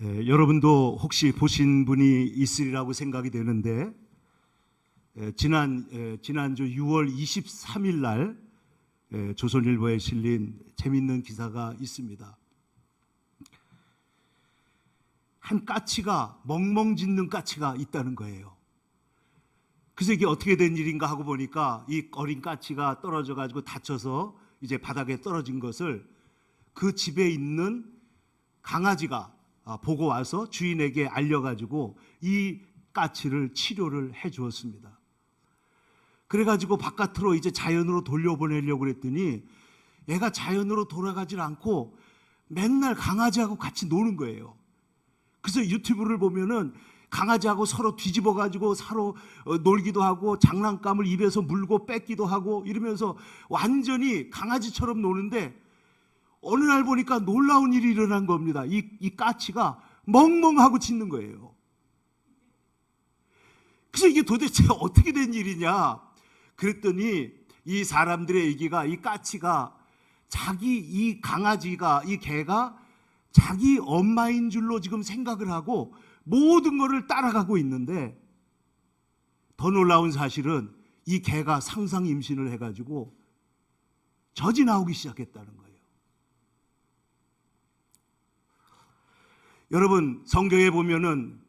여러분도 혹시 보신 분이 있으리라고 생각이 되는데 지난주 6월 23일 날 조선일보에 실린 재미있는 기사가 있습니다. 한 까치가 멍멍 짖는 까치가 있다는 거예요. 그래서 이게 어떻게 된 일인가 하고 보니까 이 어린 까치가 떨어져 가지고 다쳐서 이제 바닥에 떨어진 것을 그 집에 있는 강아지가 보고 와서 주인에게 알려가지고 이 까치를 치료를 해 주었습니다. 그래가지고 바깥으로 이제 자연으로 돌려보내려고 그랬더니 얘가 자연으로 돌아가질 않고 맨날 강아지하고 같이 노는 거예요. 그래서 유튜브를 보면은 강아지하고 서로 뒤집어가지고 서로 놀기도 하고 장난감을 입에서 물고 뺏기도 하고 이러면서 완전히 강아지처럼 노는데 어느 날 보니까 놀라운 일이 일어난 겁니다. 이 까치가 멍멍하고 짖는 거예요. 그래서 이게 도대체 어떻게 된 일이냐 그랬더니 이 사람들의 얘기가 이 까치가 이 강아지가 이 개가 자기 엄마인 줄로 지금 생각을 하고 모든 것을 따라가고 있는데 더 놀라운 사실은 이 개가 상상 임신을 해가지고 젖이 나오기 시작했다는 거예요. 여러분 성경에 보면은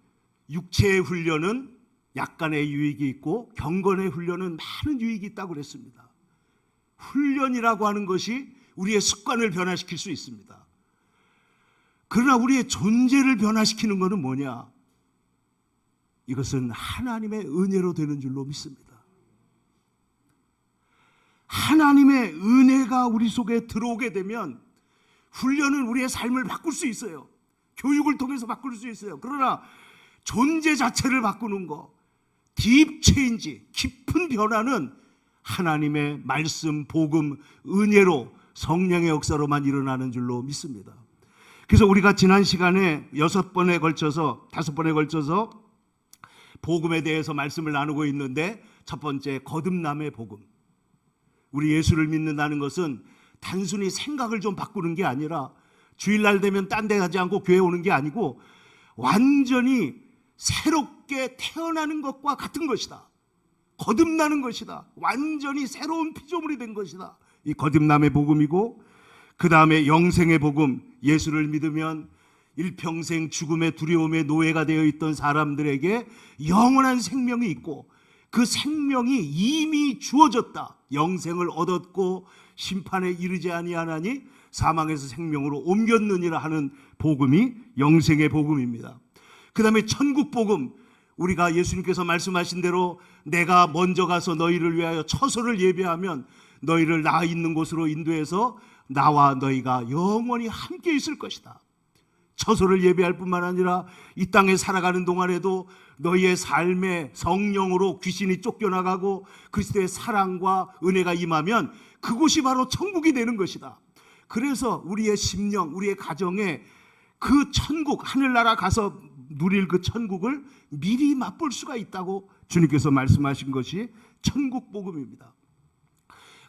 육체의 훈련은 약간의 유익이 있고 경건의 훈련은 많은 유익이 있다고 그랬습니다. 훈련이라고 하는 것이 우리의 습관을 변화시킬 수 있습니다. 그러나 우리의 존재를 변화시키는 것은 뭐냐? 이것은 하나님의 은혜로 되는 줄로 믿습니다. 하나님의 은혜가 우리 속에 들어오게 되면 훈련은 우리의 삶을 바꿀 수 있어요. 교육을 통해서 바꿀 수 있어요. 그러나 존재 자체를 바꾸는 거, 딥 체인지, 깊은 변화는 하나님의 말씀, 복음, 은혜로 성령의 역사로만 일어나는 줄로 믿습니다. 그래서 우리가 지난 시간에 5번에 걸쳐서 5번에 걸쳐서 복음에 대해서 말씀을 나누고 있는데 첫 번째 거듭남의 복음. 우리 예수를 믿는다는 것은 단순히 생각을 좀 바꾸는 게 아니라 주일날 되면 딴 데 가지 않고 교회 오는 게 아니고 완전히 새롭게 태어나는 것과 같은 것이다. 거듭나는 것이다. 완전히 새로운 피조물이 된 것이다. 이 거듭남의 복음이고 그 다음에 영생의 복음. 예수를 믿으면 일평생 죽음의 두려움의 노예가 되어 있던 사람들에게 영원한 생명이 있고 그 생명이 이미 주어졌다. 영생을 얻었고 심판에 이르지 아니하나니 사망에서 생명으로 옮겼느니라 하는 복음이 영생의 복음입니다. 그 다음에 천국 복음. 우리가 예수님께서 말씀하신 대로 내가 먼저 가서 너희를 위하여 처소를 예비하면 너희를 나 있는 곳으로 인도해서 나와 너희가 영원히 함께 있을 것이다. 처소를 예비할 뿐만 아니라 이 땅에 살아가는 동안에도 너희의 삶에 성령으로 귀신이 쫓겨나가고 그리스도의 사랑과 은혜가 임하면 그곳이 바로 천국이 되는 것이다. 그래서 우리의 심령, 우리의 가정에 그 천국, 하늘나라 가서 누릴 그 천국을 미리 맛볼 수가 있다고 주님께서 말씀하신 것이 천국 복음입니다.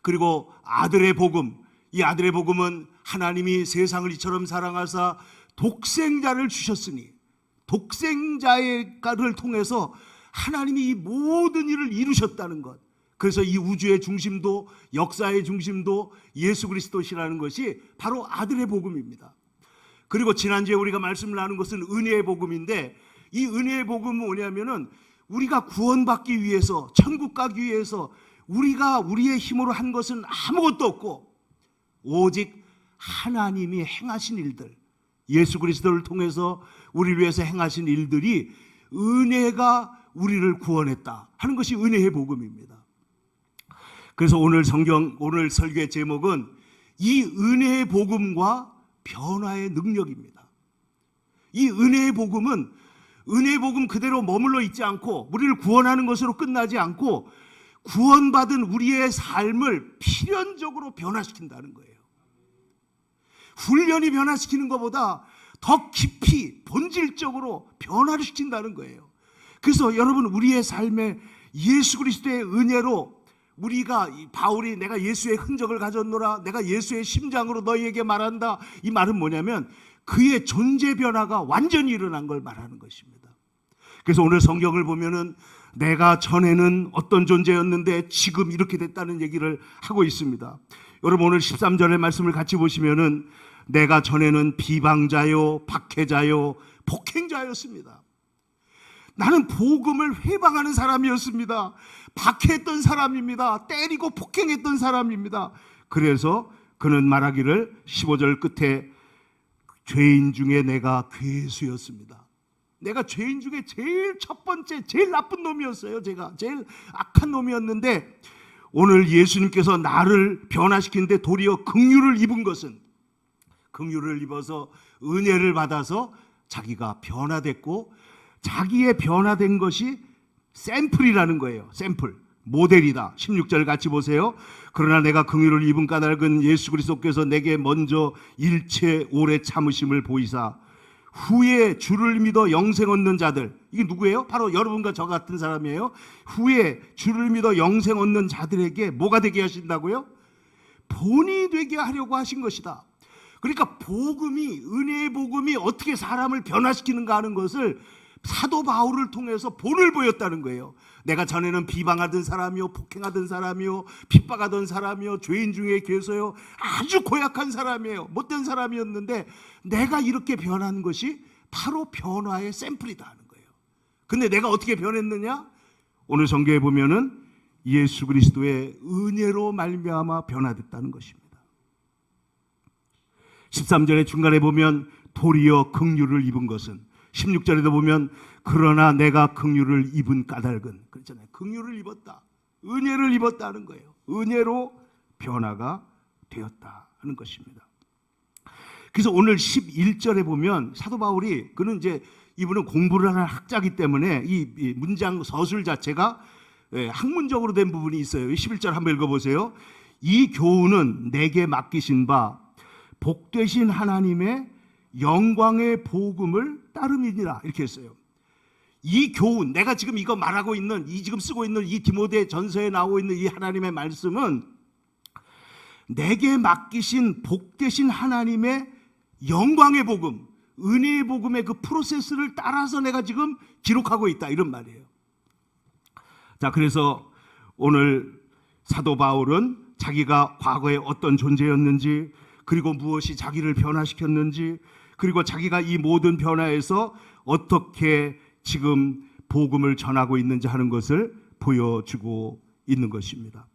그리고 아들의 복음. 이 아들의 복음은 하나님이 세상을 이처럼 사랑하사 독생자를 주셨으니 독생자를 통해서 하나님이 이 모든 일을 이루셨다는 것. 그래서 이 우주의 중심도 역사의 중심도 예수 그리스도시라는 것이 바로 아들의 복음입니다. 그리고 지난주에 우리가 말씀을 나눈 것은 은혜의 복음인데 이 은혜의 복음은 뭐냐면은 우리가 구원받기 위해서 천국 가기 위해서 우리가 우리의 힘으로 한 것은 아무것도 없고 오직 하나님이 행하신 일들, 예수 그리스도를 통해서 우리를 위해서 행하신 일들이 은혜가 우리를 구원했다 하는 것이 은혜의 복음입니다. 그래서 오늘 설교의 제목은 이 은혜의 복음과 변화의 능력입니다. 이 은혜의 복음은 은혜의 복음 그대로 머물러 있지 않고 우리를 구원하는 것으로 끝나지 않고 구원받은 우리의 삶을 필연적으로 변화시킨다는 거예요. 훈련이 변화시키는 것보다 더 깊이 본질적으로 변화를 시킨다는 거예요. 그래서 여러분 우리의 삶에 예수 그리스도의 은혜로 우리가 바울이 내가 예수의 흔적을 가졌노라 내가 예수의 심장으로 너희에게 말한다 이 말은 뭐냐면 그의 존재 변화가 완전히 일어난 걸 말하는 것입니다. 그래서 오늘 성경을 보면은 내가 전에는 어떤 존재였는데 지금 이렇게 됐다는 얘기를 하고 있습니다. 여러분 오늘 13절의 말씀을 같이 보시면은 내가 전에는 비방자요, 박해자요, 폭행자였습니다. 나는 복음을 회방하는 사람이었습니다. 박해했던 사람입니다. 때리고 폭행했던 사람입니다. 그래서 그는 말하기를 15절 끝에 죄인 중에 내가 괴수였습니다. 내가 죄인 중에 제일 첫 번째 제일 나쁜 놈이었어요. 제가 제일 악한 놈이었는데 오늘 예수님께서 나를 변화시키는데 도리어 긍휼을 입은 것은 긍휼을 입어서 은혜를 받아서 자기가 변화됐고 자기의 변화된 것이 샘플이라는 거예요. 샘플, 모델이다. 16절 같이 보세요. 그러나 내가 긍휼을 입은 까닭은 예수 그리스도께서 내게 먼저 일체 오래 참으심을 보이사 후에 주를 믿어 영생 얻는 자들, 이게 누구예요? 바로 여러분과 저 같은 사람이에요. 후에 주를 믿어 영생 얻는 자들에게 뭐가 되게 하신다고요? 본이 되게 하려고 하신 것이다. 그러니까 복음이, 은혜의 복음이 어떻게 사람을 변화시키는가 하는 것을 사도 바울을 통해서 본을 보였다는 거예요. 내가 전에는 비방하던 사람이요, 폭행하던 사람이요, 핍박하던 사람이요, 죄인 중에 괴소요, 아주 고약한 사람이에요. 못된 사람이었는데 내가 이렇게 변한 것이 바로 변화의 샘플이다 하는 거예요. 근데 내가 어떻게 변했느냐? 오늘 성경에 보면은 예수 그리스도의 은혜로 말미암아 변화됐다는 것입니다. 13절의 중간에 보면 도리어 긍휼을 입은 것은, 16절에도 보면 그러나 내가 긍휼을 입은 까닭은, 그렇잖아요. 긍휼을 입었다, 은혜를 입었다는 거예요. 은혜로 변화가 되었다 하는 것입니다. 그래서 오늘 11절에 보면 사도 바울이, 그는 이제 이분은 공부를 하는 학자이기 때문에 이 문장 서술 자체가 학문적으로 된 부분이 있어요. 11절 한번 읽어보세요. 이 교훈은 내게 맡기신 바 복되신 하나님의 영광의 복음을 따름이니라, 이렇게 했어요. 이 교훈, 내가 지금 이거 말하고 있는, 이 지금 쓰고 있는 이 디모데 전서에 나오고 있는 이 하나님의 말씀은 내게 맡기신 복되신 하나님의 영광의 복음, 은혜의 복음의 그 프로세스를 따라서 내가 지금 기록하고 있다, 이런 말이에요. 자, 그래서 오늘 사도 바울은 자기가 과거에 어떤 존재였는지, 그리고 무엇이 자기를 변화시켰는지, 그리고 자기가 이 모든 변화에서 어떻게 지금 복음을 전하고 있는지 하는 것을 보여주고 있는 것입니다.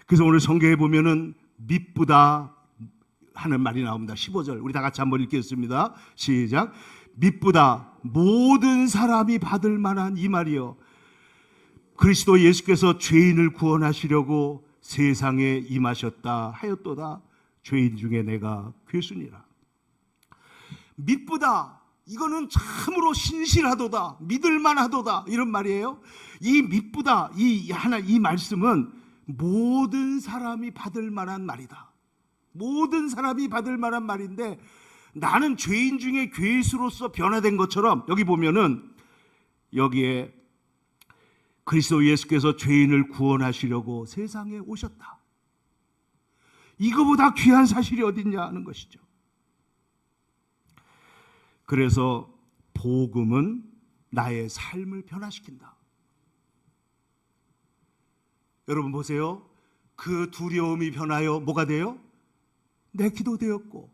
그래서 오늘 성경에 보면은 미쁘다 하는 말이 나옵니다. 15절 우리 다 같이 한번 읽겠습니다. 시작. 미쁘다, 모든 사람이 받을 만한 이 말이요, 그리스도 예수께서 죄인을 구원하시려고 세상에 임하셨다 하였도다. 죄인 중에 내가 괴순이라. 미쁘다, 이거는 참으로 신실하도다, 믿을만하도다, 이런 말이에요. 이 미쁘다, 이 말씀은 모든 사람이 받을 만한 말이다. 모든 사람이 받을 만한 말인데, 나는 죄인 중에 괴수로서 변화된 것처럼 여기 보면은 여기에 그리스도 예수께서 죄인을 구원하시려고 세상에 오셨다. 이거보다 귀한 사실이 어딨냐 하는 것이죠. 그래서 복음은 나의 삶을 변화시킨다. 여러분 보세요. 그 두려움이 변하여 뭐가 돼요? 내 기도 되었고,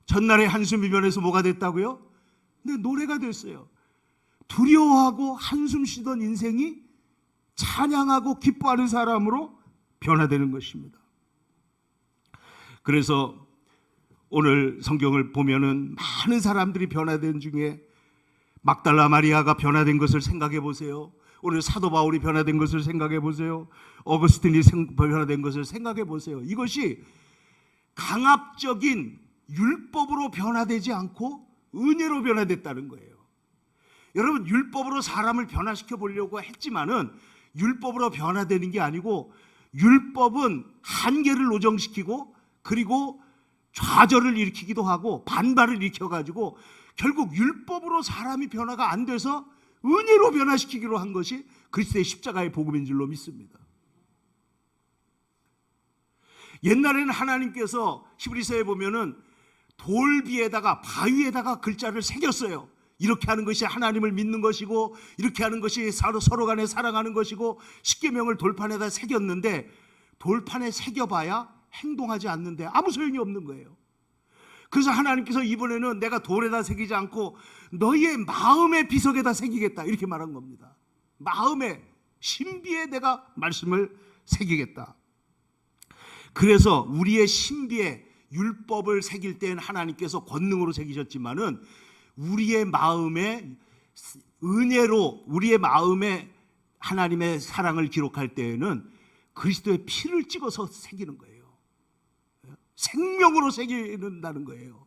전날의 한숨이 변해서 뭐가 됐다고요? 내 노래가 됐어요. 두려워하고 한숨 쉬던 인생이 찬양하고 기뻐하는 사람으로 변화되는 것입니다. 그래서 오늘 성경을 보면은 많은 사람들이 변화된 중에 막달라 마리아가 변화된 것을 생각해 보세요. 오늘 사도 바울이 변화된 것을 생각해 보세요. 어거스틴이 변화된 것을 생각해 보세요. 이것이 강압적인 율법으로 변화되지 않고 은혜로 변화됐다는 거예요. 여러분, 율법으로 사람을 변화시켜 보려고 했지만은 율법으로 변화되는 게 아니고, 율법은 한계를 노정시키고 그리고 좌절을 일으키기도 하고 반발을 일으켜가지고 결국 율법으로 사람이 변화가 안 돼서 은혜로 변화시키기로 한 것이 그리스도의 십자가의 복음인 줄로 믿습니다. 옛날에는 하나님께서 히브리서에 보면은 돌비에다가 바위에다가 글자를 새겼어요. 이렇게 하는 것이 하나님을 믿는 것이고 이렇게 하는 것이 서로 간에 사랑하는 것이고 십계명을 돌판에다 새겼는데 돌판에 새겨봐야 행동하지 않는데 아무 소용이 없는 거예요. 그래서 하나님께서 이번에는 내가 돌에다 새기지 않고 너희의 마음의 비석에다 새기겠다 이렇게 말한 겁니다. 마음의 신비에 내가 말씀을 새기겠다. 그래서 우리의 신비에 율법을 새길 때는 하나님께서 권능으로 새기셨지만은 우리의 마음에 은혜로 우리의 마음에 하나님의 사랑을 기록할 때에는 그리스도의 피를 찍어서 새기는 거예요. 생명으로 새긴다는 거예요.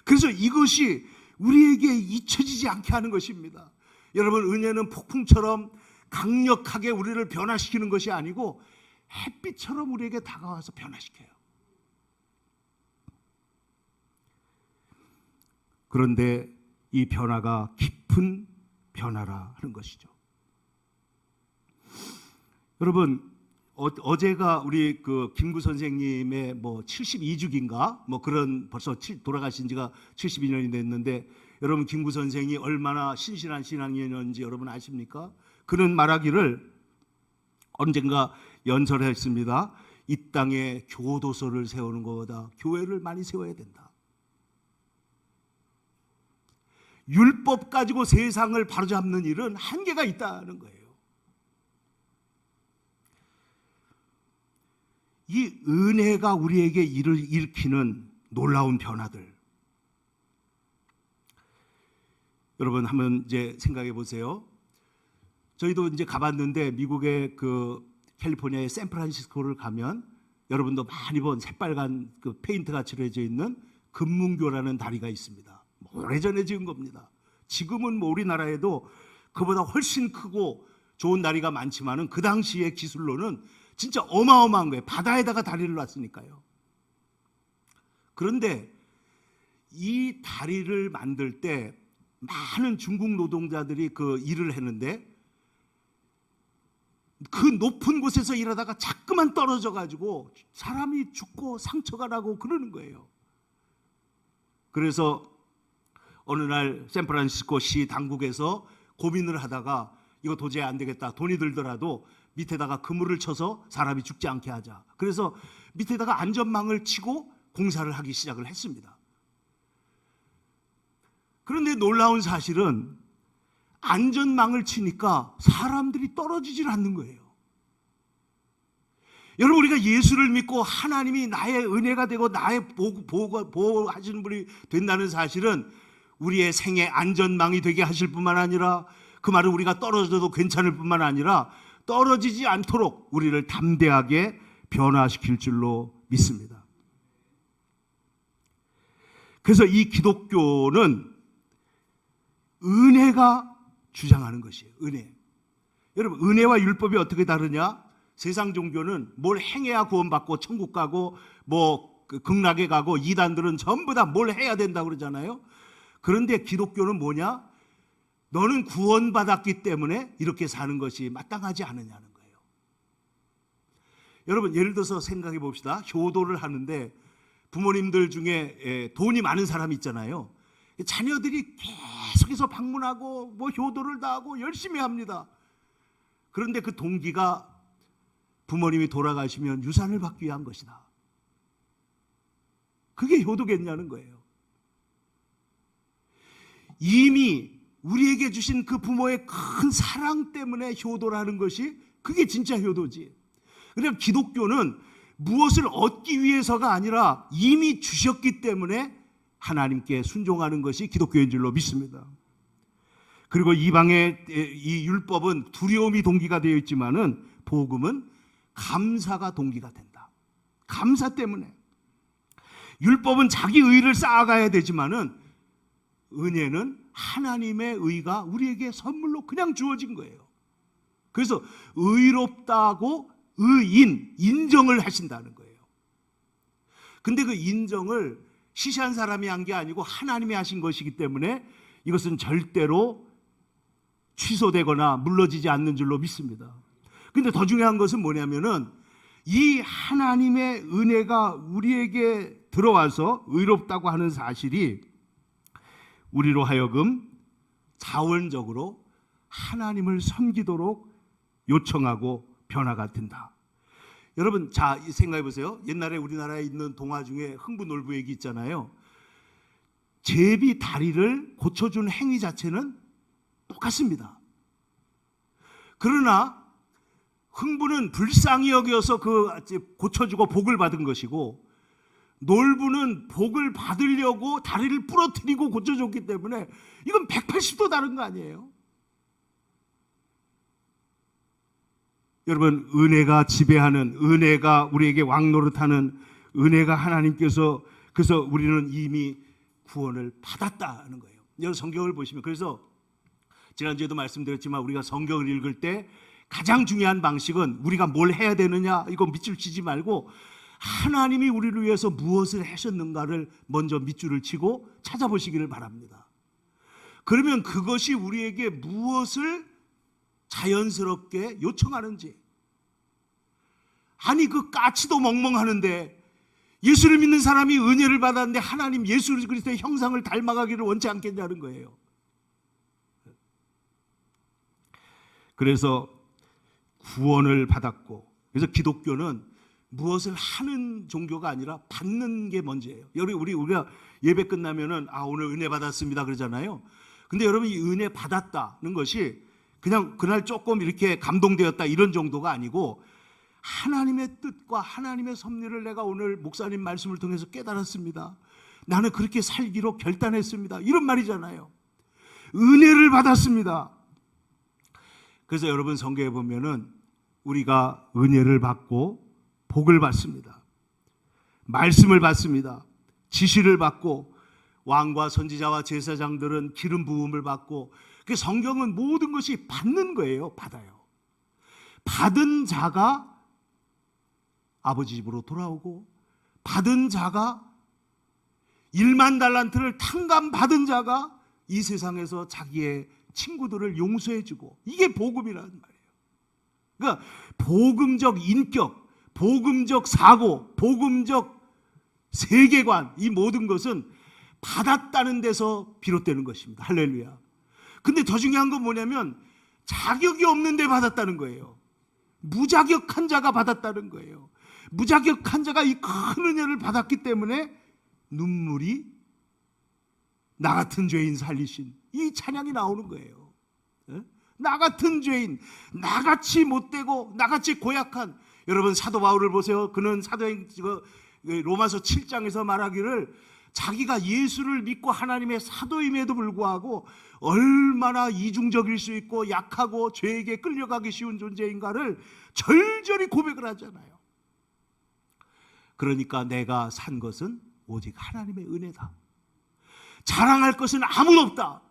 그래서 이것이 우리에게 잊혀지지 않게 하는 것입니다. 여러분, 은혜는 폭풍처럼 강력하게 우리를 변화시키는 것이 아니고 햇빛처럼 우리에게 다가와서 변화시켜요. 그런데 이 변화가 깊은 변화라 하는 것이죠. 여러분, 어제가 우리 그 김구 선생님의 뭐 72주기인가 뭐 그런 벌써 돌아가신 지가 72년이 됐는데 여러분, 김구 선생이 얼마나 신실한 신앙인이었는지 여러분 아십니까? 그는 말하기를 언젠가 연설했습니다. 이 땅에 교도소를 세우는 것보다 교회를 많이 세워야 된다. 율법 가지고 세상을 바로잡는 일은 한계가 있다는 거예요. 이 은혜가 우리에게 일으키는 놀라운 변화들. 여러분, 한번 이제 생각해 보세요. 저희도 이제 가봤는데 미국의 그 캘리포니아의 샌프란시스코를 가면 여러분도 많이 본 새빨간 그 페인트가 칠해져 있는 금문교라는 다리가 있습니다. 오래전에 지은 겁니다. 지금은 뭐 우리나라에도 그보다 훨씬 크고 좋은 다리가 많지만은 그 당시의 기술로는 진짜 어마어마한 거예요. 바다에다가 다리를 놨으니까요. 그런데 이 다리를 만들 때 많은 중국 노동자들이 그 일을 했는데 그 높은 곳에서 일하다가 자꾸만 떨어져 가지고 사람이 죽고 상처가 나고 그러는 거예요. 그래서 어느 날 샌프란시스코 시 당국에서 고민을 하다가 이거 도저히 안 되겠다. 돈이 들더라도 밑에다가 그물을 쳐서 사람이 죽지 않게 하자. 그래서 밑에다가 안전망을 치고 공사를 하기 시작을 했습니다. 그런데 놀라운 사실은 안전망을 치니까 사람들이 떨어지질 않는 거예요. 여러분, 우리가 예수를 믿고 하나님이 나의 은혜가 되고 나의 보호하시는 분이 된다는 사실은 우리의 생애 안전망이 되게 하실 뿐만 아니라 그 말은 우리가 떨어져도 괜찮을 뿐만 아니라 떨어지지 않도록 우리를 담대하게 변화시킬 줄로 믿습니다. 그래서 이 기독교는 은혜가 주장하는 것이에요. 은혜. 여러분, 은혜와 율법이 어떻게 다르냐? 세상 종교는 뭘 행해야 구원받고 천국 가고 뭐 극락에 가고 이단들은 전부 다 뭘 해야 된다고 그러잖아요. 그런데 기독교는 뭐냐? 너는 구원받았기 때문에 이렇게 사는 것이 마땅하지 않느냐는 거예요. 여러분, 예를 들어서 생각해 봅시다. 효도를 하는데 부모님들 중에 돈이 많은 사람이 있잖아요. 자녀들이 계속해서 방문하고 뭐 효도를 다 하고 열심히 합니다. 그런데 그 동기가 부모님이 돌아가시면 유산을 받기 위한 것이다. 그게 효도겠냐는 거예요. 이미 우리에게 주신 그 부모의 큰 사랑 때문에 효도라는 것이 그게 진짜 효도지. 그러니까 기독교는 무엇을 얻기 위해서가 아니라 이미 주셨기 때문에 하나님께 순종하는 것이 기독교인 줄로 믿습니다. 그리고 이방의 이 율법은 두려움이 동기가 되어 있지만은 복음은 감사가 동기가 된다. 감사 때문에. 율법은 자기 의를 쌓아가야 되지만은 은혜는 하나님의 의가 우리에게 선물로 그냥 주어진 거예요. 그래서 의롭다고 의인, 인정을 하신다는 거예요. 근데 그 인정을 시시한 사람이 한 게 아니고 하나님이 하신 것이기 때문에 이것은 절대로 취소되거나 물러지지 않는 줄로 믿습니다. 근데 더 중요한 것은 뭐냐면은 이 하나님의 은혜가 우리에게 들어와서 의롭다고 하는 사실이 우리로 하여금 자원적으로 하나님을 섬기도록 요청하고 변화가 된다. 여러분, 자, 생각해 보세요. 옛날에 우리나라에 있는 동화 중에 흥부놀부 얘기 있잖아요. 제비 다리를 고쳐준 행위 자체는 똑같습니다. 그러나 흥부는 불쌍히 여겨서 그 고쳐주고 복을 받은 것이고, 놀부는 복을 받으려고 다리를 부러뜨리고 고쳐줬기 때문에 이건 180도 다른 거 아니에요? 여러분, 은혜가 지배하는, 은혜가 우리에게 왕노릇하는, 은혜가 하나님께서, 그래서 우리는 이미 구원을 받았다는 거예요. 여러분, 성경을 보시면, 그래서 지난주에도 말씀드렸지만 우리가 성경을 읽을 때 가장 중요한 방식은 우리가 뭘 해야 되느냐, 이거 밑줄 치지 말고 하나님이 우리를 위해서 무엇을 하셨는가를 먼저 밑줄을 치고 찾아보시기를 바랍니다. 그러면 그것이 우리에게 무엇을 자연스럽게 요청하는지. 아니, 그 까치도 멍멍하는데 예수를 믿는 사람이 은혜를 받았는데 하나님 예수 그리스도의 형상을 닮아가기를 원치 않겠냐는 거예요. 그래서 구원을 받았고, 그래서 기독교는 무엇을 하는 종교가 아니라 받는 게 먼저예요. 우리가 예배 끝나면은 오늘 은혜 받았습니다 그러잖아요. 근데 여러분, 이 은혜 받았다는 것이 그냥 그날 조금 이렇게 감동되었다 이런 정도가 아니고, 하나님의 뜻과 하나님의 섭리를 내가 오늘 목사님 말씀을 통해서 깨달았습니다. 나는 그렇게 살기로 결단했습니다. 이런 말이잖아요. 은혜를 받았습니다. 그래서 여러분, 성경에 보면은 우리가 은혜를 받고 복을 받습니다. 말씀을 받습니다. 지시를 받고, 왕과 선지자와 제사장들은 기름 부음을 받고, 그 성경은 모든 것이 받는 거예요. 받아요. 받은 자가 아버지 집으로 돌아오고, 받은 자가 1만 달란트를 탕감받은 자가 이 세상에서 자기의 친구들을 용서해주고, 이게 복음이라는 말이에요. 그러니까 복음적 인격, 복음적 사고, 복음적 세계관, 이 모든 것은 받았다는 데서 비롯되는 것입니다. 할렐루야. 근데 더 중요한 건 뭐냐면 자격이 없는데 받았다는 거예요. 무자격한 자가 받았다는 거예요. 무자격한 자가 이 큰 은혜를 받았기 때문에 눈물이 나 같은 죄인 살리신, 이 찬양이 나오는 거예요. 나 같은 죄인, 나같이 못되고 나같이 고약한, 여러분 사도 바울을 보세요. 그는 로마서 7장에서 말하기를 자기가 예수를 믿고 하나님의 사도임에도 불구하고 얼마나 이중적일 수 있고 약하고 죄에게 끌려가기 쉬운 존재인가를 절절히 고백을 하잖아요. 그러니까 내가 산 것은 오직 하나님의 은혜다. 자랑할 것은 아무도 없다.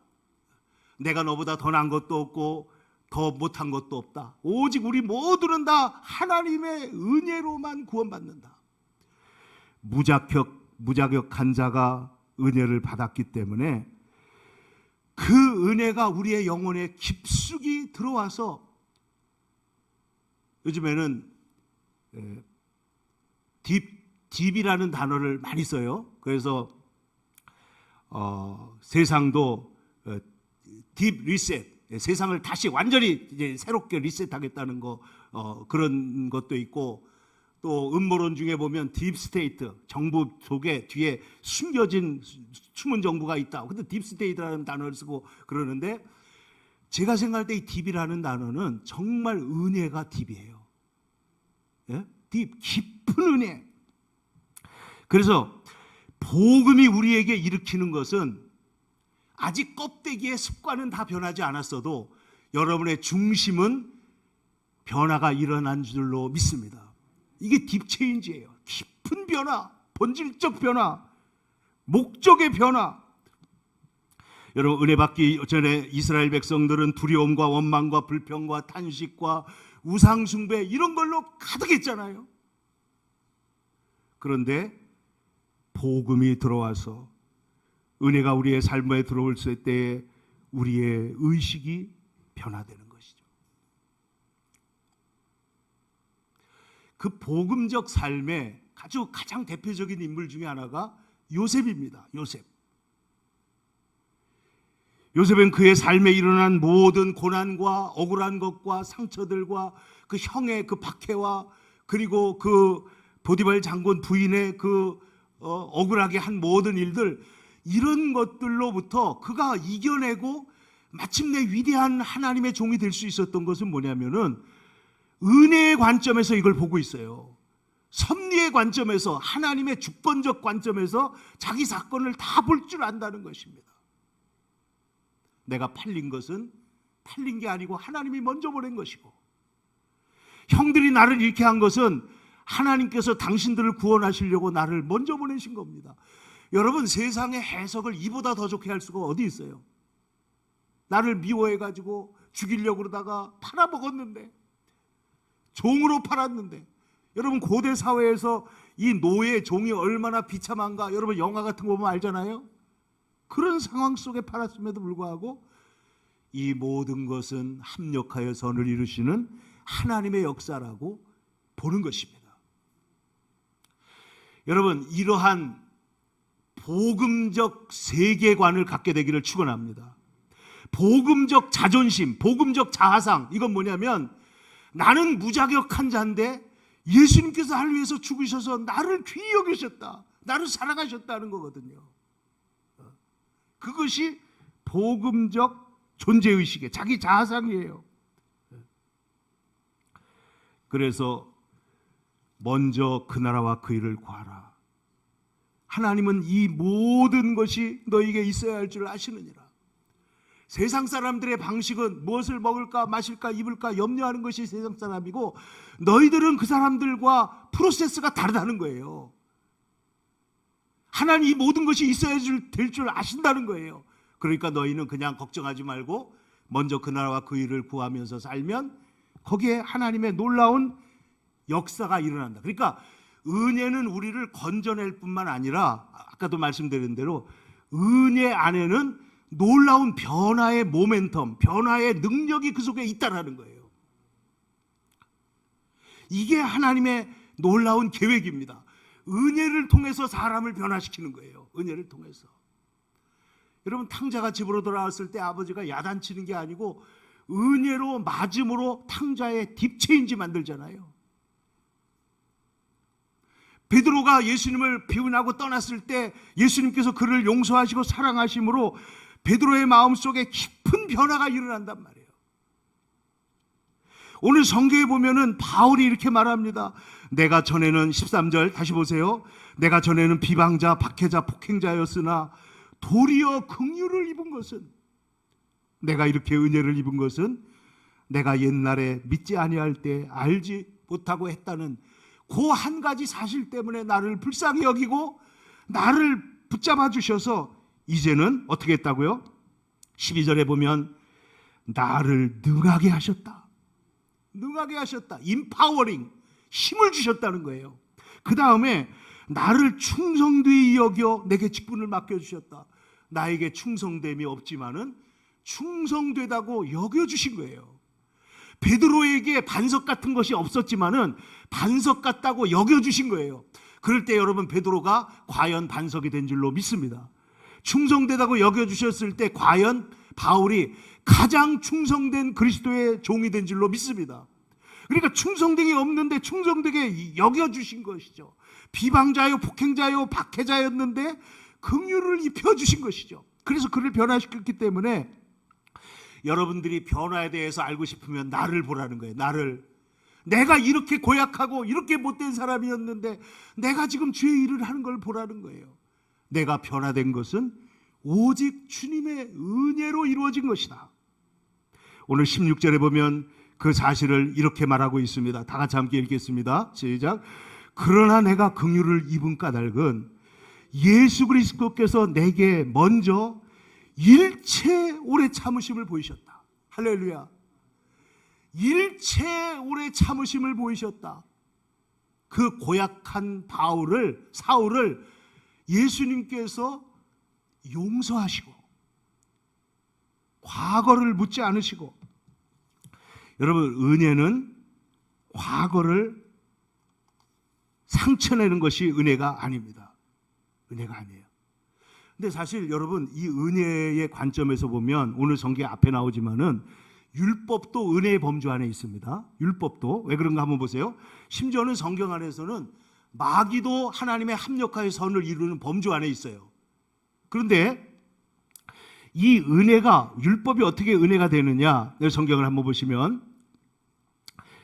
내가 너보다 더 나은 것도 없고 더 못한 것도 없다. 오직 우리 모두는 다 하나님의 은혜로만 구원받는다. 무자격한 자가 은혜를 받았기 때문에 그 은혜가 우리의 영혼에 깊숙이 들어와서, 요즘에는 딥이라는 단어를 많이 써요. 그래서 세상도 딥 리셋, 세상을 다시 완전히 이제 새롭게 리셋하겠다는 거, 그런 것도 있고, 또 음모론 중에 보면 딥스테이트, 정부 속에 뒤에 숨겨진 숨은 정부가 있다. 근데 딥스테이트라는 단어를 쓰고 그러는데, 제가 생각할 때 이 딥이라는 단어는 정말 은혜가 딥이에요. 예? 딥, 깊은 은혜. 그래서 복음이 우리에게 일으키는 것은 아직 껍데기의 습관은 다 변하지 않았어도 여러분의 중심은 변화가 일어난 줄로 믿습니다. 이게 딥체인지예요. 깊은 변화, 본질적 변화, 목적의 변화. 여러분, 은혜 받기 전에 이스라엘 백성들은 두려움과 원망과 불평과 탄식과 우상숭배 이런 걸로 가득했잖아요. 그런데 복음이 들어와서 은혜가 우리의 삶에 들어올 때에 우리의 의식이 변화되는 것이죠. 그 복음적 삶의 아주 가장 대표적인 인물 중에 하나가 요셉입니다. 요셉은 그의 삶에 일어난 모든 고난과 억울한 것과 상처들과 그 형의 그 박해와 그리고 그 보디발 장군 부인의 그 억울하게 한 모든 일들, 이런 것들로부터 그가 이겨내고 마침내 위대한 하나님의 종이 될 수 있었던 것은 뭐냐면은 은혜의 관점에서 이걸 보고 있어요. 섭리의 관점에서, 하나님의 주권적 관점에서 자기 사건을 다 볼 줄 안다는 것입니다. 내가 팔린 것은 팔린 게 아니고 하나님이 먼저 보낸 것이고, 형들이 나를 이렇게 한 것은 하나님께서 당신들을 구원하시려고 나를 먼저 보내신 겁니다. 여러분, 세상의 해석을 이보다 더 좋게 할 수가 어디 있어요? 나를 미워해가지고 죽이려고 그러다가 팔아먹었는데, 종으로 팔았는데, 여러분 고대 사회에서 이 노예, 종이 얼마나 비참한가 여러분 영화 같은 거 보면 알잖아요. 그런 상황 속에 팔았음에도 불구하고 이 모든 것은 합력하여 선을 이루시는 하나님의 역사라고 보는 것입니다. 여러분, 이러한 복음적 세계관을 갖게 되기를 축원합니다. 복음적 자존심, 복음적 자아상, 이건 뭐냐면 나는 무자격한 자인데 예수님께서 나를 위해서 죽으셔서 나를 귀히 여기셨다, 나를 사랑하셨다는 거거든요. 그것이 복음적 존재의식의 자기 자아상이에요. 그래서 먼저 그 나라와 그 일을 구하라. 하나님은 이 모든 것이 너에게 있어야 할 줄 아시느니라. 세상 사람들의 방식은 무엇을 먹을까 마실까 입을까 염려하는 것이 세상 사람이고, 너희들은 그 사람들과 프로세스가 다르다는 거예요. 하나님 이 모든 것이 있어야 될 줄 아신다는 거예요. 그러니까 너희는 그냥 걱정하지 말고 먼저 그 나라와 그 일을 구하면서 살면 거기에 하나님의 놀라운 역사가 일어난다. 그러니까 은혜는 우리를 건져낼 뿐만 아니라 아까도 말씀드린 대로 은혜 안에는 놀라운 변화의 모멘텀, 변화의 능력이 그 속에 있다라는 거예요. 이게 하나님의 놀라운 계획입니다. 은혜를 통해서 사람을 변화시키는 거예요. 은혜를 통해서. 여러분, 탕자가 집으로 돌아왔을 때 아버지가 야단치는 게 아니고 은혜로 맞음으로 탕자의 딥체인지 만들잖아요. 베드로가 예수님을 비운하고 떠났을 때 예수님께서 그를 용서하시고 사랑하심으로 베드로의 마음속에 깊은 변화가 일어난단 말이에요. 오늘 성경에 보면은 바울이 이렇게 말합니다. 내가 전에는 13절 다시 보세요. 내가 전에는 비방자, 박해자, 폭행자였으나 도리어 긍휼을 입은 것은, 내가 이렇게 은혜를 입은 것은 내가 옛날에 믿지 아니할 때 알지 못하고 했다는 그 한 가지 사실 때문에 나를 불쌍히 여기고 나를 붙잡아 주셔서 이제는 어떻게 했다고요? 12절에 보면 나를 능하게 하셨다. 능하게 하셨다. 임파워링, 힘을 주셨다는 거예요. 그 다음에 나를 충성되이 여겨 내게 직분을 맡겨주셨다. 나에게 충성됨이 없지만은 충성되다고 여겨주신 거예요. 베드로에게 반석 같은 것이 없었지만은 반석 같다고 여겨주신 거예요. 그럴 때 여러분, 베드로가 과연 반석이 된 줄로 믿습니다. 충성되다고 여겨주셨을 때 과연 바울이 가장 충성된 그리스도의 종이 된 줄로 믿습니다. 그러니까 충성됨이 없는데 충성되게 여겨주신 것이죠. 비방자요, 폭행자요, 박해자였는데 긍휼을 입혀주신 것이죠. 그래서 그를 변화시켰기 때문에 여러분들이 변화에 대해서 알고 싶으면 나를 보라는 거예요. 나를. 내가 이렇게 고약하고 이렇게 못된 사람이었는데 내가 지금 죄의 일을 하는 걸 보라는 거예요. 내가 변화된 것은 오직 주님의 은혜로 이루어진 것이다. 오늘 16절에 보면 그 사실을 이렇게 말하고 있습니다. 다 같이 함께 읽겠습니다. 시작. 그러나 내가 긍휼을 입은 까닭은 예수 그리스도께서 내게 먼저 일체 오래 참으심을 보이셨다. 할렐루야. 일체 오래 참으심을 보이셨다. 그 고약한 사울을 예수님께서 용서하시고 과거를 묻지 않으시고, 여러분, 은혜는 과거를 상처내는 것이 은혜가 아닙니다. 은혜가 아니에요. 근데 사실 여러분, 이 은혜의 관점에서 보면 오늘 성경 앞에 나오지만은 율법도 은혜의 범주 안에 있습니다. 율법도. 왜 그런가 한번 보세요. 심지어는 성경 안에서는 마귀도 하나님의 합력하여 선을 이루는 범주 안에 있어요. 그런데 이 은혜가, 율법이 어떻게 은혜가 되느냐, 성경을 한번 보시면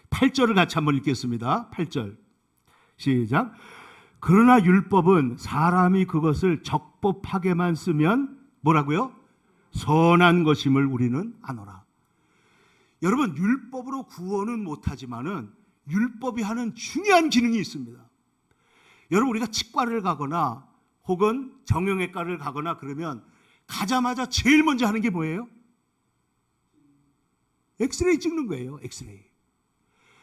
8절을 같이 한번 읽겠습니다. 8절 시작. 그러나 율법은 사람이 그것을 적법하게만 쓰면 뭐라고요? 선한 것임을 우리는 아노라. 여러분, 율법으로 구원은 못하지만은 율법이 하는 중요한 기능이 있습니다. 여러분, 우리가 치과를 가거나 혹은 정형외과를 가거나 그러면 가자마자 제일 먼저 하는 게 뭐예요? 엑스레이 찍는 거예요. 엑스레이.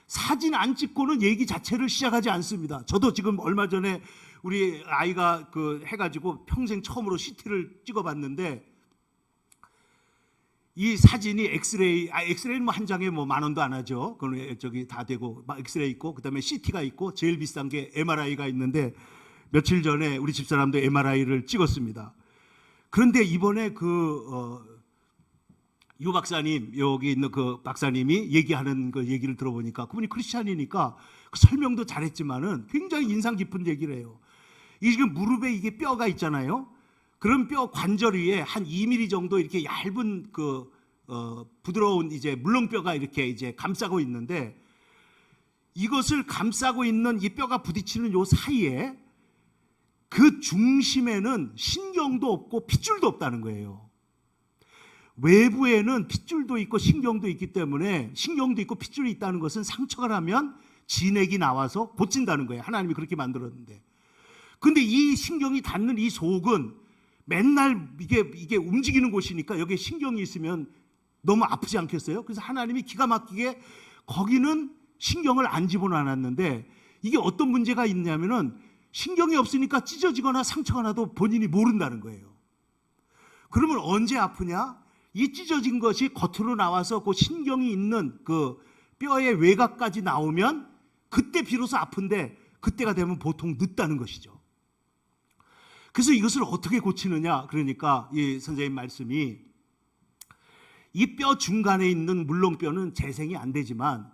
사진 안 찍고는 얘기 자체를 시작하지 않습니다. 저도 지금 얼마 전에 우리 아이가 해가지고 평생 처음으로 CT를 찍어봤는데, 이 사진이 엑스레이는 뭐 한 장에 뭐 10,000원도 안 하죠. 그건 저기 다 되고, 엑스레이 있고, 그 다음에 CT가 있고, 제일 비싼 게 MRI가 있는데, 며칠 전에 우리 집사람도 MRI를 찍었습니다. 그런데 이번에 유 박사님, 여기 있는 그 박사님이 얘기하는 그 얘기를 들어보니까, 그분이 크리스찬이니까 그 설명도 잘했지만은 굉장히 인상 깊은 얘기를 해요. 이게 지금 무릎에 이게 뼈가 있잖아요. 그런 뼈 관절 위에 한 2mm 정도 이렇게 얇은 부드러운 이제 물렁뼈가 이렇게 이제 감싸고 있는데, 이것을 감싸고 있는 이 뼈가 부딪히는 요 사이에 그 중심에는 신경도 없고 핏줄도 없다는 거예요. 외부에는 핏줄도 있고 신경도 있기 때문에, 신경도 있고 핏줄이 있다는 것은 상처가 나면 진액이 나와서 고친다는 거예요. 하나님이 그렇게 만들었는데. 근데 이 신경이 닿는 이 속은 맨날 이게 움직이는 곳이니까 여기에 신경이 있으면 너무 아프지 않겠어요? 그래서 하나님이 기가 막히게 거기는 신경을 안 집어넣었는데, 이게 어떤 문제가 있냐면은 신경이 없으니까 찢어지거나 상처가 나도 본인이 모른다는 거예요. 그러면 언제 아프냐? 이 찢어진 것이 겉으로 나와서 그 신경이 있는 그 뼈의 외곽까지 나오면 그때 비로소 아픈데, 그때가 되면 보통 늦다는 것이죠. 그래서 이것을 어떻게 고치느냐? 그러니까 이 선생님 말씀이, 이 뼈 중간에 있는 물렁뼈는 재생이 안 되지만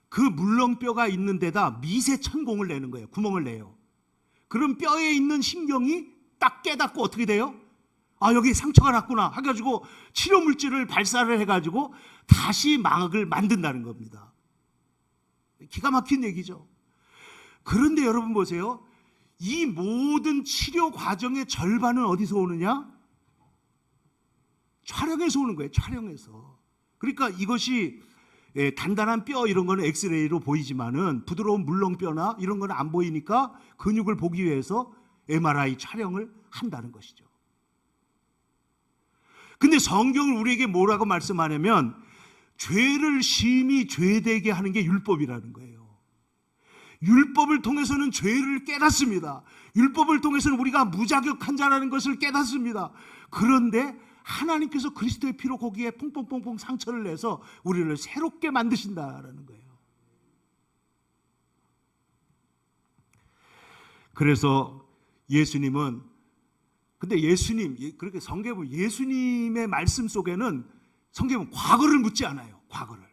그 물렁뼈가 있는 데다 미세 천공을 내는 거예요. 구멍을 내요. 그럼 뼈에 있는 신경이 딱 깨닫고 어떻게 돼요? 아, 여기 상처가 났구나 해가지고 치료 물질을 발사를 해가지고 다시 망을 만든다는 겁니다. 기가 막힌 얘기죠. 그런데 여러분 보세요. 이 모든 치료 과정의 절반은 어디서 오느냐? 촬영에서 오는 거예요. 촬영에서. 그러니까 이것이 단단한 뼈 이런 거는 엑스레이로 보이지만은 부드러운 물렁뼈나 이런 거는 안 보이니까 근육을 보기 위해서 MRI 촬영을 한다는 것이죠. 근데 성경을 우리에게 뭐라고 말씀하냐면, 죄를 심히 죄되게 하는 게 율법이라는 거예요. 율법을 통해서는 죄를 깨닫습니다. 율법을 통해서는 우리가 무자격한 자라는 것을 깨닫습니다. 그런데 하나님께서 그리스도의 피로 거기에 퐁퐁퐁퐁 상처를 내서 우리를 새롭게 만드신다라는 거예요. 그래서 예수님은, 근데 그렇게 성경은 예수님의 말씀 속에는 성경은 과거를 묻지 않아요. 과거를.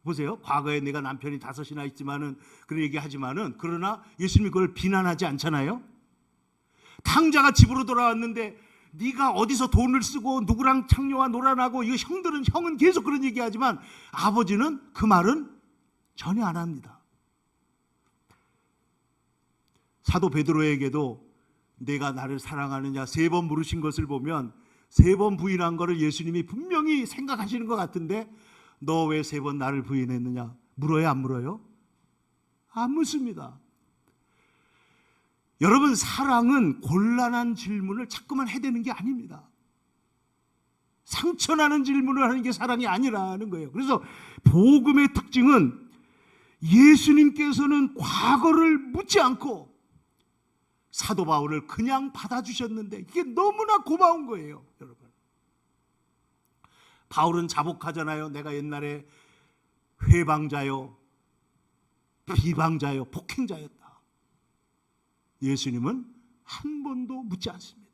보세요. 과거에 내가 남편이 5이나 있지만은 그런 얘기 하지만은, 그러나 예수님이 그걸 비난하지 않잖아요. 탕자가 집으로 돌아왔는데 네가 어디서 돈을 쓰고 누구랑 창녀와 놀아나고, 이거 형은 계속 그런 얘기하지만 아버지는 그 말은 전혀 안 합니다. 사도 베드로에게도 내가 나를 사랑하느냐 3번 물으신 것을 보면 3번 부인한 거를 예수님이 분명히 생각하시는 것 같은데, 너 왜 3번 나를 부인했느냐 물어요, 안 물어요? 안 묻습니다. 여러분, 사랑은 곤란한 질문을 자꾸만 해대는 게 아닙니다. 상처나는 질문을 하는 게 사랑이 아니라는 거예요. 그래서 복음의 특징은 예수님께서는 과거를 묻지 않고 사도 바울을 그냥 받아주셨는데, 이게 너무나 고마운 거예요, 여러분. 바울은 자복하잖아요. 내가 옛날에 회방자요, 비방자요, 폭행자였다. 예수님은 한 번도 묻지 않습니다.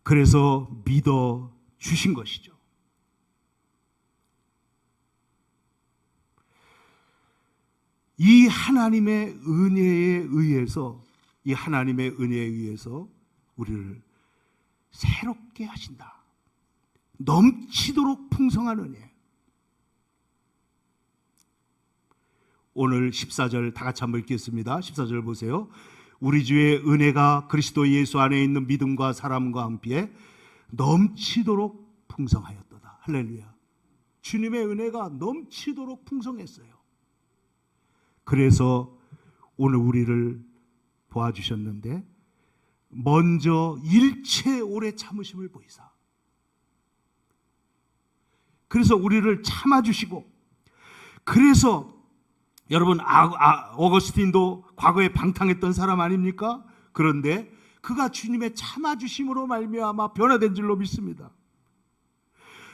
그래서 믿어 주신 것이죠. 이 하나님의 은혜에 의해서, 이 하나님의 은혜에 의해서 우리를 새롭게 하신다. 넘치도록 풍성한 은혜. 오늘 14절 다 같이 한번 읽겠습니다. 14절 보세요. 우리 주의 은혜가 그리스도 예수 안에 있는 믿음과 사랑과 함께 넘치도록 풍성하였도다. 할렐루야. 주님의 은혜가 넘치도록 풍성했어요. 그래서 오늘 우리를 도와주셨는데, 먼저 일체 오래 참으심을 보이사, 그래서 우리를 참아주시고, 그래서 여러분 어거스틴도 과거에 방탕했던 사람 아닙니까? 그런데 그가 주님의 참아주심으로 말미암아 변화된 줄로 믿습니다.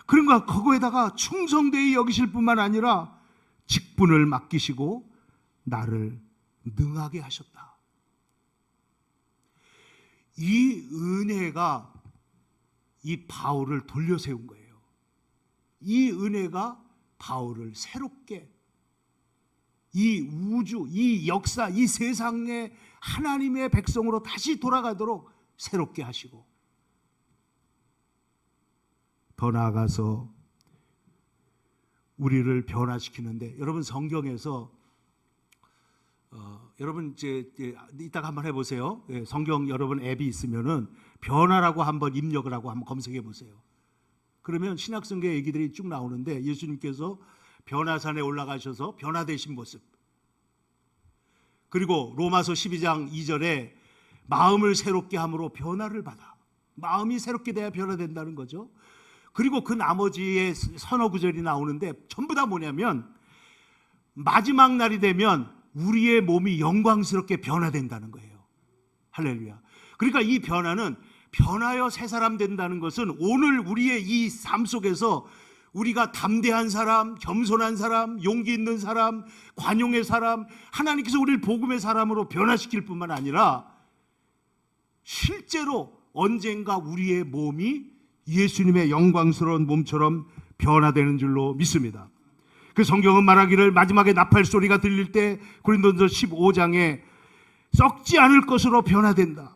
그런가 그거에다가 충성되이 여기실 뿐만 아니라 직분을 맡기시고 나를 능하게 하셨다. 이 은혜가 이 바울을 돌려세운 거예요. 이 은혜가 바울을 새롭게, 이 우주, 이 역사, 이 세상의 하나님의 백성으로 다시 돌아가도록 새롭게 하시고, 더 나아가서 우리를 변화시키는데, 여러분 성경에서 여러분 이제 이따가 한번 해보세요. 성경 여러분 앱이 있으면은 변화라고 한번 입력을 하고 한번 검색해 보세요. 그러면 신약성경 얘기들이 쭉 나오는데, 예수님께서 변화산에 올라가셔서 변화되신 모습, 그리고 로마서 12장 2절에 마음을 새롭게 함으로 변화를 받아, 마음이 새롭게 돼야 변화된다는 거죠. 그리고 그 나머지의 서너 구절이 나오는데 전부 다 뭐냐면, 마지막 날이 되면 우리의 몸이 영광스럽게 변화된다는 거예요. 할렐루야. 그러니까 이 변화는, 변하여 새 사람 된다는 것은 오늘 우리의 이 삶 속에서 우리가 담대한 사람, 겸손한 사람, 용기 있는 사람, 관용의 사람, 하나님께서 우리를 복음의 사람으로 변화시킬 뿐만 아니라 실제로 언젠가 우리의 몸이 예수님의 영광스러운 몸처럼 변화되는 줄로 믿습니다. 그 성경은 말하기를 마지막에 나팔 소리가 들릴 때 고린도전서 15장에 썩지 않을 것으로 변화된다.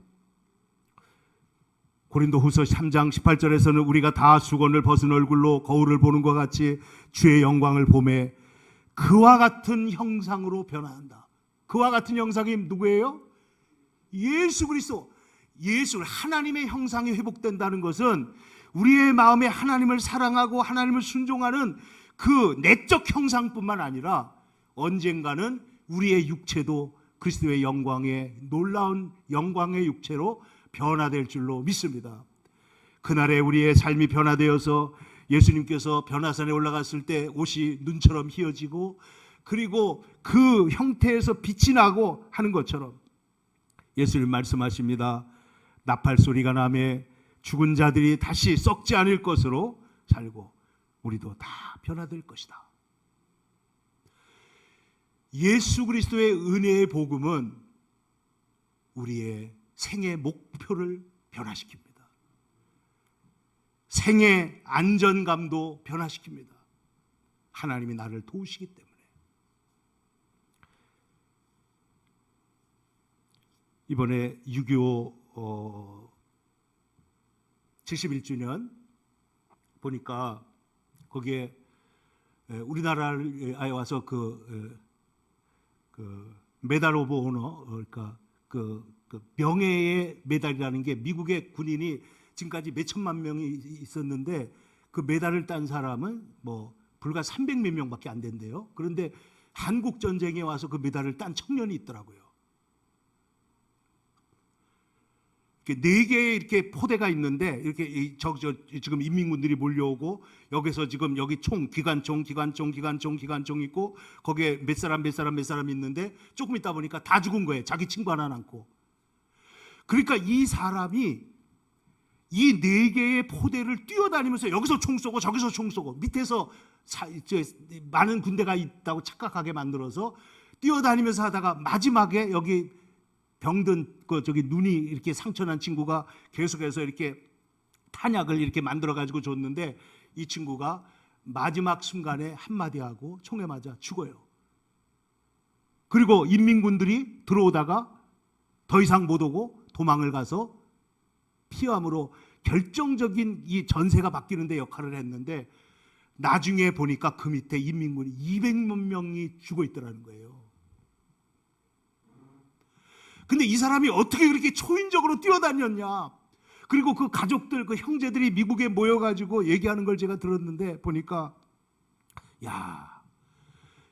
고린도후서 3장 18절에서는 우리가 다 수건을 벗은 얼굴로 거울을 보는 것 같이 주의 영광을 보매 그와 같은 형상으로 변화한다. 그와 같은 형상이 누구예요? 예수 그리스도. 예수, 하나님의 형상이 회복된다는 것은 우리의 마음에 하나님을 사랑하고 하나님을 순종하는 그 내적 형상뿐만 아니라 언젠가는 우리의 육체도 그리스도의 영광의, 놀라운 영광의 육체로 변화될 줄로 믿습니다. 그날에 우리의 삶이 변화되어서 예수님께서 변화산에 올라갔을 때 옷이 눈처럼 희어지고, 그리고 그 형태에서 빛이 나고 하는 것처럼 예수님 말씀하십니다. 나팔 소리가 나매 죽은 자들이 다시 썩지 않을 것으로 살고 우리도 다 변화될 것이다. 예수 그리스도의 은혜의 복음은 우리의 생의 목표를 변화시킵니다. 생의 안전감도 변화시킵니다. 하나님이 나를 도우시기 때문에. 이번에 6.25 71주년 보니까 거기에 우리나라에 와서 그 메달 오브 오너, 그러니까 그 명예의 메달이라는 게, 미국의 군인이 지금까지 몇 천만 명이 있었는데 그 메달을 딴 사람은 뭐 불과 300몇 명밖에 안 된대요. 그런데 한국 전쟁에 와서 그 메달을 딴 청년이 있더라고요. 이렇게 4개의 이렇게 포대가 있는데, 이렇게 지금 인민군들이 몰려오고, 여기서 지금 여기 기관총 있고, 거기에 몇 사람 있는데 조금 있다 보니까 다 죽은 거예요. 자기 친구 하나 남고. 그러니까 이 사람이 이 4개의 포대를 뛰어다니면서 여기서 총 쏘고 저기서 총 쏘고, 밑에서 많은 군대가 있다고 착각하게 만들어서 뛰어다니면서 하다가 마지막에 여기 병든 저기 눈이 이렇게 상처난 친구가 계속해서 이렇게 탄약을 이렇게 만들어 가지고 줬는데 이 친구가 마지막 순간에 한마디 하고 총에 맞아 죽어요. 그리고 인민군들이 들어오다가 더 이상 못 오고 도망을 가서 피함으로 결정적인 이 전세가 바뀌는 데 역할을 했는데 나중에 보니까 그 밑에 인민군이 200만 명이 죽어 있더라는 거예요. 근데 이 사람이 어떻게 그렇게 초인적으로 뛰어다녔냐? 그리고 그 가족들, 그 형제들이 미국에 모여가지고 얘기하는 걸 제가 들었는데 보니까 야,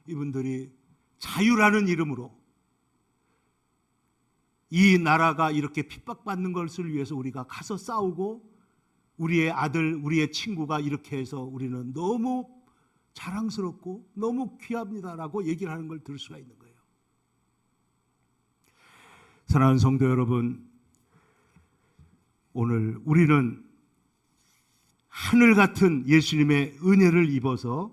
이분들이 자유라는 이름으로 이 나라가 이렇게 핍박받는 것을 위해서 우리가 가서 싸우고 우리의 아들, 우리의 친구가 이렇게 해서 우리는 너무 자랑스럽고 너무 귀합니다라고 얘기를 하는 걸 들을 수가 있는 거예요. 사랑하는 성도 여러분, 오늘 우리는 하늘 같은 예수님의 은혜를 입어서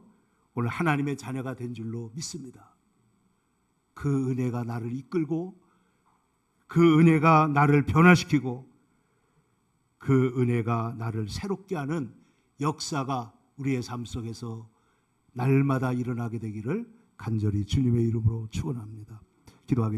오늘 하나님의 자녀가 된 줄로 믿습니다. 그 은혜가 나를 이끌고 그 은혜가 나를 변화시키고 그 은혜가 나를 새롭게 하는 역사가 우리의 삶 속에서 날마다 일어나게 되기를 간절히 주님의 이름으로 축원합니다. 기도하겠습니다.